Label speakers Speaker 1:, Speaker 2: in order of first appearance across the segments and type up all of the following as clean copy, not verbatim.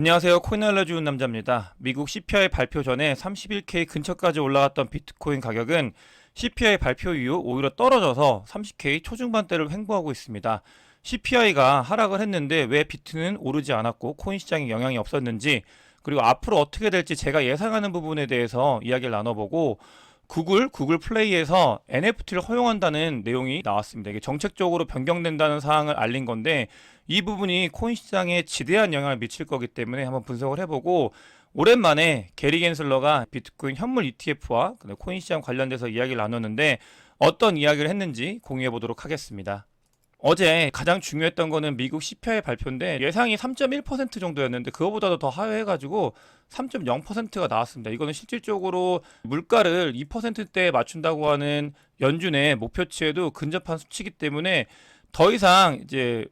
Speaker 1: 안녕하세요. 코인 알려주는 남자입니다. 미국 CPI 발표 전에 31K 근처까지 올라갔던 비트코인 가격은 CPI 발표 이후 오히려 떨어져서 30K 초중반대를 횡보하고 있습니다. CPI가 하락을 했는데 왜 비트는 오르지 않았고 코인 시장에 영향이 없었는지, 그리고 앞으로 어떻게 될지 제가 예상하는 부분에 대해서 이야기를 나눠보고, 구글 플레이에서 NFT를 허용한다는 내용이 나왔습니다. 이게 정책적으로 변경된다는 사항을 알린 건데, 이 부분이 코인 시장에 지대한 영향을 미칠 거기 때문에 한번 분석을 해보고, 오랜만에 게리 겐슬러가 비트코인 현물 ETF와 코인 시장 관련돼서 이야기를 나눴는데 어떤 이야기를 했는지 공유해 보도록 하겠습니다. 어제 가장 중요했던 거는 미국 CPI 발표인데, 예상이 3.1% 정도였는데 그거보다도 더 하회해가지고 3.0%가 나왔습니다. 이거는 실질적으로 물가를 2%대에 맞춘다고 하는 연준의 목표치에도 근접한 수치이기 때문에 더 이상 이제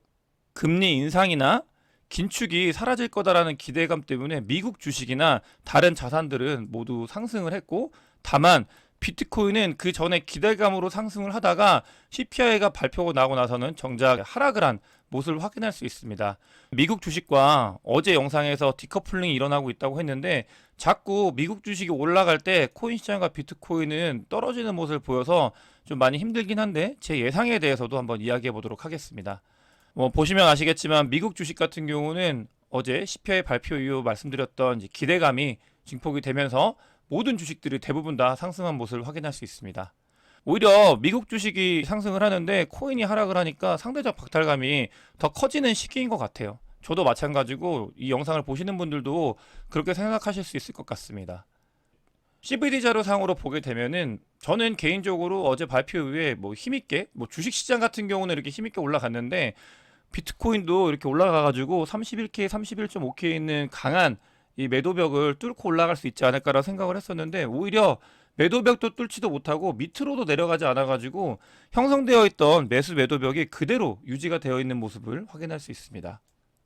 Speaker 1: 금리 인상이나 긴축이 사라질 거다라는 기대감 때문에 미국 주식이나 다른 자산들은 모두 상승을 했고, 다만 비트코인은 그 전에 기대감으로 상승을 하다가 CPI가 발표가 나고 나서는 정작 하락을 한 모습을 확인할 수 있습니다. 미국 주식과 어제 영상에서 디커플링이 일어나고 있다고 했는데, 자꾸 미국 주식이 올라갈 때 코인 시장과 비트코인은 떨어지는 모습을 보여서 좀 많이 힘들긴 한데, 제 예상에 대해서도 한번 이야기해 보도록 하겠습니다. 보시면 아시겠지만 미국 주식 같은 경우는 어제 CPI 발표 이후 말씀드렸던 기대감이 증폭이 되면서 모든 주식들이 대부분 다 상승한 모습을 확인할 수 있습니다. 오히려 미국 주식이 상승을 하는데 코인이 하락을 하니까 상대적 박탈감이 더 커지는 시기인 것 같아요. 저도 마찬가지고 이 영상을 보시는 분들도 그렇게 생각하실 수 있을 것 같습니다. CVD 자료상으로 보게 되면은 저는 개인적으로 어제 발표 이후에 힘있게 주식 시장 같은 경우는 이렇게 힘있게 올라갔는데, 비트코인도 이렇게 올라가가지고 31K, 31.5K 있는 강한 이 매도벽을 뚫고 올라갈 수 있지 않을까라고 생각을 했었는데, 오히려 매도벽도 뚫지도 못하고 밑으로도 내려가지 않아가지고 형성되어 있던 매수 매도벽이 그대로 유지가 되어 있는 모습을 확인할 수 있습니다.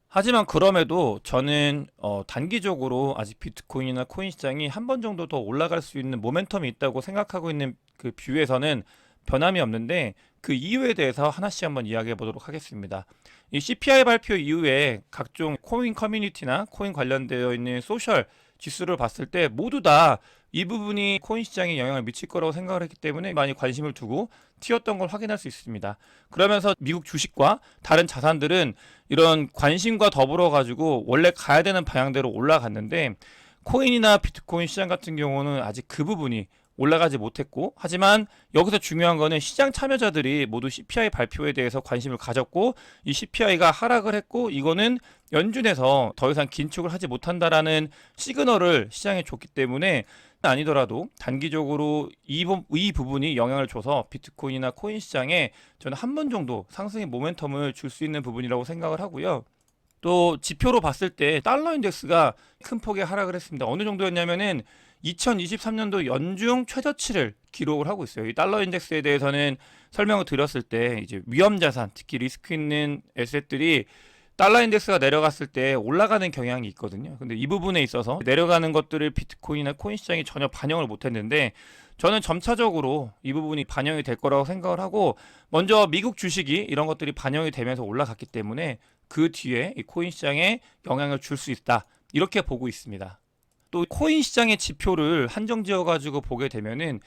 Speaker 1: 하지만 그럼에도 저는 단기적으로 아직 비트코인이나 코인 시장이 한 번 정도 더 올라갈 수 있는 모멘텀이 있다고 생각하고 있는 그 뷰에서는 변함이 없는데, 그 이유에 대해서 하나씩 한번 이야기해 보도록 하겠습니다. 이 CPI 발표 이후에 각종 코인 커뮤니티나 코인 관련되어 있는 소셜 지수를 봤을 때 모두 다 이 부분이 코인 시장에 영향을 미칠 거라고 생각을 했기 때문에 많이 관심을 두고 튀었던 걸 확인할 수 있습니다. 그러면서 미국 주식과 다른 자산들은 이런 관심과 더불어 가지고 원래 가야 되는 방향대로 올라갔는데, 코인이나 비트코인 시장 같은 경우는 아직 그 부분이 올라가지 못했고, 하지만 여기서 중요한 거는 시장 참여자들이 모두 CPI 발표에 대해서 관심을 가졌고, 이 CPI가 하락을 했고, 이거는 연준에서 더 이상 긴축을 하지 못한다라는 시그널을 시장에 줬기 때문에, 아니더라도 단기적으로 이 부분이 영향을 줘서 비트코인이나 코인 시장에 저는 한 번 정도 상승의 모멘텀을 줄 수 있는 부분이라고 생각을 하고요. 또 지표로 봤을 때 달러 인덱스가 큰 폭의 하락을 했습니다. 어느 정도였냐면은 2023년도 연중 최저치를 기록을 하고 있어요. 이 달러 인덱스에 대해서는 설명을 드렸을 때 이제 위험 자산, 특히 리스크 있는 에셋들이 달러 인덱스가 내려갔을 때 올라가는 경향이 있거든요. 근데 이 부분에 있어서 내려가는 것들을 비트코인이나 코인 시장이 전혀 반영을 못했는데, 저는 점차적으로 이 부분이 반영이 될 거라고 생각을 하고, 먼저 미국 주식이 이런 것들이 반영이 되면서 올라갔기 때문에 그 뒤에 이 코인 시장에 영향을 줄 수 있다, 이렇게 보고 있습니다. 또 코인 시장의 지표를 한정 지어 가지고 보게 되면은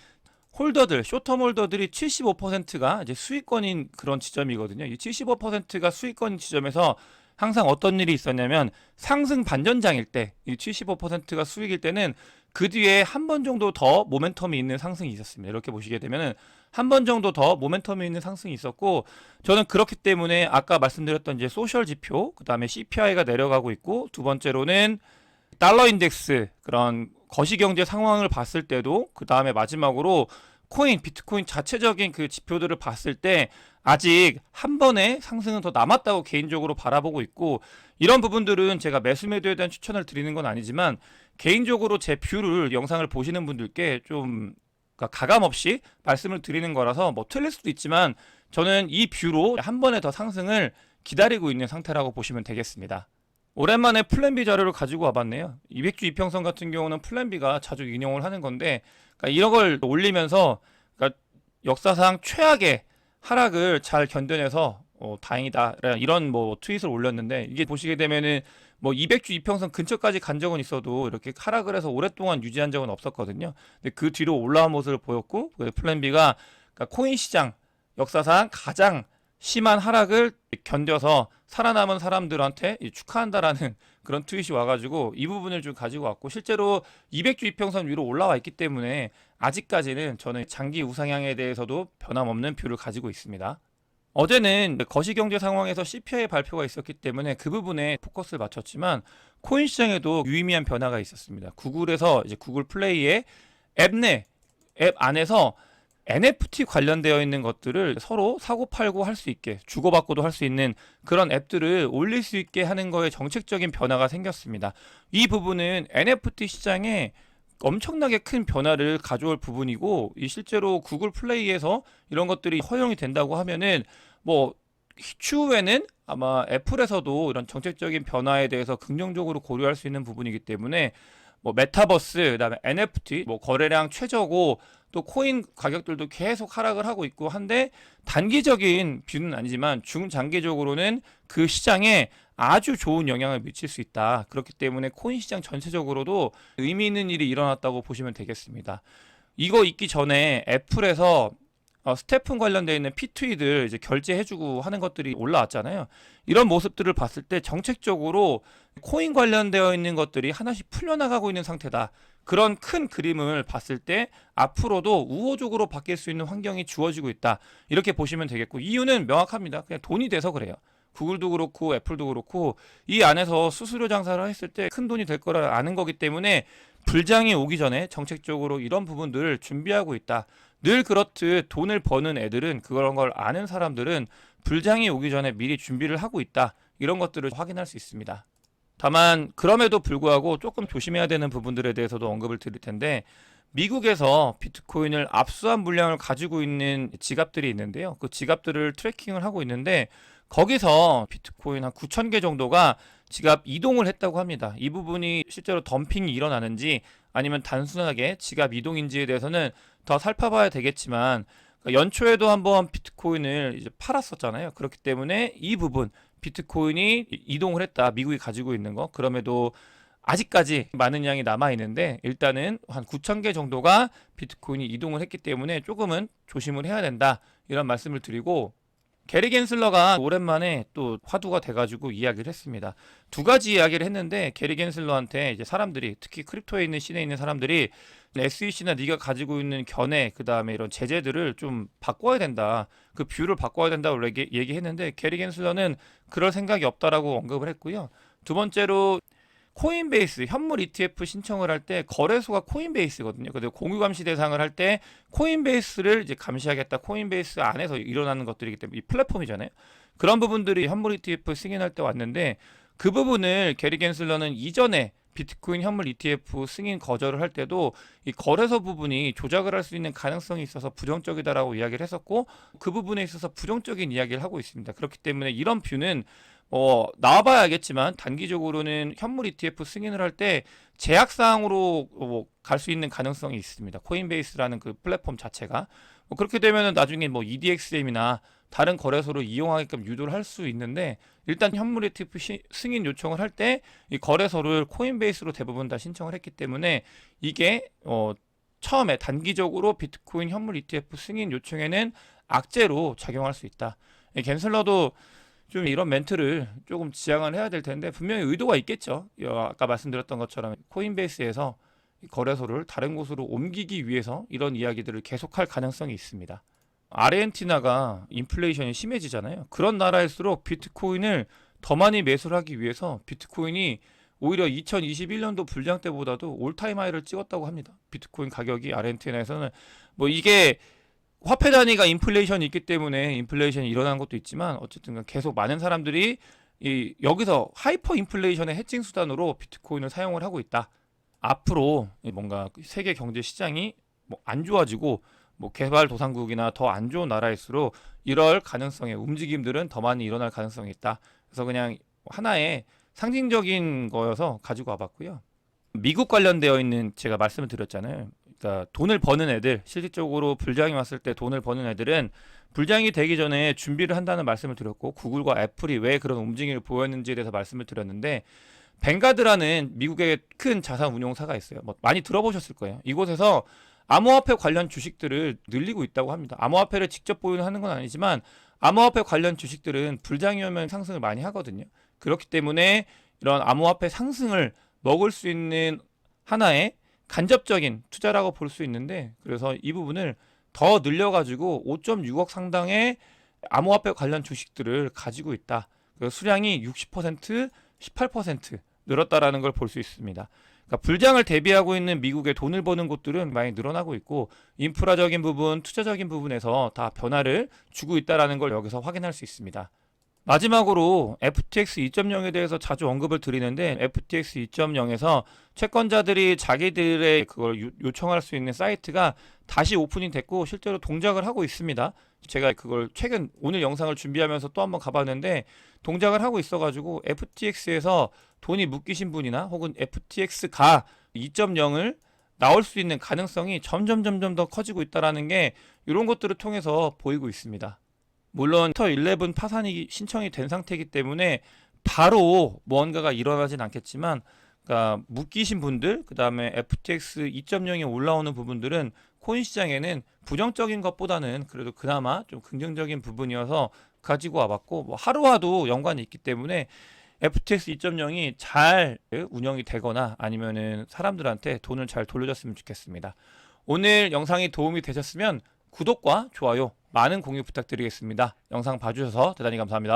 Speaker 1: 홀더들, 쇼텀 홀더들이 75%가 이제 수익권인 그런 지점이거든요. 이 75%가 수익권인 지점에서 항상 어떤 일이 있었냐면, 상승 반전장일 때, 이 75%가 수익일 때는 그 뒤에 한 번 정도 더 모멘텀이 있는 상승이 있었습니다. 이렇게 보시게 되면은 한 번 정도 더 모멘텀이 있는 상승이 있었고, 저는 그렇기 때문에 아까 말씀드렸던 이제 소셜 지표, 그 다음에 CPI가 내려가고 있고, 두 번째로는 달러 인덱스, 그런 거시경제 상황을 봤을 때도, 그 다음에 마지막으로 코인, 비트코인 자체적인 그 지표들을 봤을 때 아직 한 번의 상승은 더 남았다고 개인적으로 바라보고 있고, 이런 부분들은 제가 매수 매도에 대한 추천을 드리는 건 아니지만 개인적으로 제 뷰를 영상을 보시는 분들께 좀 가감 없이 말씀을 드리는 거라서 틀릴 수도 있지만, 저는 이 뷰로 한 번의 더 상승을 기다리고 있는 상태라고 보시면 되겠습니다. 오랜만에 플랜 B 자료를 가지고 와봤네요. 200주 이평선 같은 경우는 플랜 B가 자주 인용을 하는 건데, 이런 걸 올리면서 역사상 최악의 하락을 잘 견뎌내서 다행이다, 이런 트윗을 올렸는데, 이게 보시게 되면은 뭐 200주 이평선 근처까지 간 적은 있어도 이렇게 하락을 해서 오랫동안 유지한 적은 없었거든요. 근데 그 뒤로 올라온 모습을 보였고, 플랜 B가 그러니까 코인 시장 역사상 가장 심한 하락을 견뎌서 살아남은 사람들한테 축하한다라는 그런 트윗이 와가지고 이 부분을 좀 가지고 왔고, 실제로 200주 이평선 위로 올라와 있기 때문에 아직까지는 저는 장기 우상향에 대해서도 변함없는 뷰를 가지고 있습니다. 어제는 거시경제 상황에서 CPI 발표가 있었기 때문에 그 부분에 포커스를 맞췄지만, 코인 시장에도 유의미한 변화가 있었습니다. 구글에서 이제 구글 플레이의 앱 안에서 NFT 관련되어 있는 것들을 서로 사고팔고 할 수 있게, 주고받고도 할 수 있는 그런 앱들을 올릴 수 있게 하는 거에 정책적인 변화가 생겼습니다. 이 부분은 NFT 시장에 엄청나게 큰 변화를 가져올 부분이고, 이 실제로 구글 플레이에서 이런 것들이 허용이 된다고 하면은 뭐 추후에는 아마 애플에서도 이런 정책적인 변화에 대해서 긍정적으로 고려할 수 있는 부분이기 때문에, 뭐 메타버스, 그다음에 NFT, 뭐 거래량 최저고, 또 코인 가격들도 계속 하락을 하고 있고 한데, 단기적인 뷰는 아니지만 중장기적으로는 그 시장에 아주 좋은 영향을 미칠 수 있다. 그렇기 때문에 코인 시장 전체적으로도 의미 있는 일이 일어났다고 보시면 되겠습니다. 이거 있기 전에 애플에서 스태픈 관련되어 있는 P2E들 이제 결제해주고 하는 것들이 올라왔잖아요. 이런 모습들을 봤을 때 정책적으로 코인 관련되어 있는 것들이 하나씩 풀려나가고 있는 상태다. 그런 큰 그림을 봤을 때 앞으로도 우호적으로 바뀔 수 있는 환경이 주어지고 있다. 이렇게 보시면 되겠고, 이유는 명확합니다. 그냥 돈이 돼서 그래요. 구글도 그렇고 애플도 그렇고 이 안에서 수수료 장사를 했을 때 큰 돈이 될 거라 아는 거기 때문에 불장이 오기 전에 정책적으로 이런 부분들을 준비하고 있다. 늘 그렇듯 돈을 버는 애들은, 그런 걸 아는 사람들은 불장이 오기 전에 미리 준비를 하고 있다. 이런 것들을 확인할 수 있습니다. 다만 그럼에도 불구하고 조금 조심해야 되는 부분들에 대해서도 언급을 드릴 텐데, 미국에서 비트코인을 압수한 물량을 가지고 있는 지갑들이 있는데요. 그 지갑들을 트래킹을 하고 있는데, 거기서 비트코인 한 9,000개 정도가 지갑 이동을 했다고 합니다. 이 부분이 실제로 덤핑이 일어나는지 아니면 단순하게 지갑 이동인지에 대해서는 더 살펴봐야 되겠지만, 연초에도 한번 비트코인을 이제 팔았었잖아요. 그렇기 때문에 이 부분, 비트코인이 이동을 했다, 미국이 가지고 있는 거, 그럼에도 아직까지 많은 양이 남아 있는데 일단은 한 9,000개 정도가 비트코인이 이동을 했기 때문에 조금은 조심을 해야 된다, 이런 말씀을 드리고, 게리 겐슬러가 오랜만에 또 화두가 돼가지고 이야기를 했습니다. 두 가지 이야기를 했는데, 게리 겐슬러한테 이제 사람들이, 특히 크립토에 있는 씬에 있는 사람들이 SEC나 네가 가지고 있는 견해, 그 다음에 이런 제재들을 좀 바꿔야 된다, 그 뷰를 바꿔야 된다고 얘기했는데, 게리 겐슬러는 그럴 생각이 없다라고 언급을 했고요. 두 번째로, 코인베이스 현물 ETF 신청을 할 때 거래소가 코인베이스거든요. 근데 공유 감시 대상을 할 때 코인베이스를 이제 감시하겠다. 코인베이스 안에서 일어나는 것들이기 때문에 이 플랫폼이잖아요. 그런 부분들이 현물 ETF 승인할 때 왔는데, 그 부분을 게리 겐슬러는 이전에 비트코인 현물 ETF 승인 거절을 할 때도 이 거래소 부분이 조작을 할 수 있는 가능성이 있어서 부정적이다라고 이야기를 했었고, 그 부분에 있어서 부정적인 이야기를 하고 있습니다. 그렇기 때문에 이런 뷰는 나와봐야 알겠지만 단기적으로는 현물 ETF 승인을 할 때 제약사항으로 갈 수 있는 가능성이 있습니다. 코인베이스라는 그 플랫폼 자체가 그렇게 되면 나중에 뭐 EDXM이나 다른 거래소를 이용하게끔 유도를 할 수 있는데, 일단 현물 ETF 승인 요청을 할 때 이 거래소를 코인베이스로 대부분 다 신청을 했기 때문에 이게 처음에 단기적으로 비트코인 현물 ETF 승인 요청에는 악재로 작용할 수 있다. 겐슬러도 좀 이런 멘트를 조금 지양을 해야 될 텐데, 분명히 의도가 있겠죠. 아까 말씀드렸던 것처럼 코인베이스에서 거래소를 다른 곳으로 옮기기 위해서 이런 이야기들을 계속할 가능성이 있습니다. 아르헨티나가 인플레이션이 심해지잖아요. 그런 나라일수록 비트코인을 더 많이 매수를 하기 위해서 비트코인이 오히려 2021년도 불장 때보다도 올타임 하이를 찍었다고 합니다. 비트코인 가격이 아르헨티나에서는 뭐 이게 화폐 단위가 인플레이션이 있기 때문에 인플레이션이 일어난 것도 있지만, 어쨌든 계속 많은 사람들이 여기서 하이퍼 인플레이션의 해칭 수단으로 비트코인을 사용을 하고 있다. 앞으로 뭔가 세계 경제 시장이 뭐 안 좋아지고 뭐 개발도상국이나 더 안 좋은 나라일수록 이럴 가능성의 움직임들은 더 많이 일어날 가능성이 있다. 그래서 그냥 하나의 상징적인 거여서 가지고 와봤고요. 미국 관련되어 있는, 제가 말씀을 드렸잖아요. 그러니까 돈을 버는 애들, 실질적으로 불장이 왔을 때 돈을 버는 애들은 불장이 되기 전에 준비를 한다는 말씀을 드렸고, 구글과 애플이 왜 그런 움직임을 보였는지에 대해서 말씀을 드렸는데, 뱅가드라는 미국의 큰 자산 운용사가 있어요. 뭐 많이 들어보셨을 거예요. 이곳에서 암호화폐 관련 주식들을 늘리고 있다고 합니다. 암호화폐를 직접 보유하는 건 아니지만 암호화폐 관련 주식들은 불장이 오면 상승을 많이 하거든요. 그렇기 때문에 이런 암호화폐 상승을 먹을 수 있는 하나의 간접적인 투자라고 볼 수 있는데, 그래서 이 부분을 더 늘려가지고 5.6억 상당의 암호화폐 관련 주식들을 가지고 있다. 그 수량이 60%, 18% 늘었다라는 걸 볼 수 있습니다. 그러니까 불장을 대비하고 있는 미국의 돈을 버는 곳들은 많이 늘어나고 있고, 인프라적인 부분, 투자적인 부분에서 다 변화를 주고 있다라는 걸 여기서 확인할 수 있습니다. 마지막으로 FTX 2.0에 대해서 자주 언급을 드리는데, FTX 2.0에서 채권자들이 자기들의 그걸 요청할 수 있는 사이트가 다시 오픈이 됐고 실제로 동작을 하고 있습니다. 제가 그걸 최근 오늘 영상을 준비하면서 또 한번 가봤는데 동작을 하고 있어가지고 FTX에서 돈이 묶이신 분이나 혹은 FTX가 2.0을 나올 수 있는 가능성이 점점 더 커지고 있다는 게 이런 것들을 통해서 보이고 있습니다. 물론 터 11 파산이 신청이 된 상태이기 때문에 바로 무언가가 일어나진 않겠지만, 그러니까 묶이신 분들, 그 다음에 FTX 2.0이 올라오는 부분들은 코인 시장에는 부정적인 것보다는 그래도 그나마 좀 긍정적인 부분이어서 가지고 와봤고, 뭐 하루와도 연관이 있기 때문에 FTX 2.0이 잘 운영이 되거나 아니면은 사람들한테 돈을 잘 돌려줬으면 좋겠습니다. 오늘 영상이 도움이 되셨으면 구독과 좋아요, 많은 공유 부탁드리겠습니다. 영상 봐주셔서 대단히 감사합니다.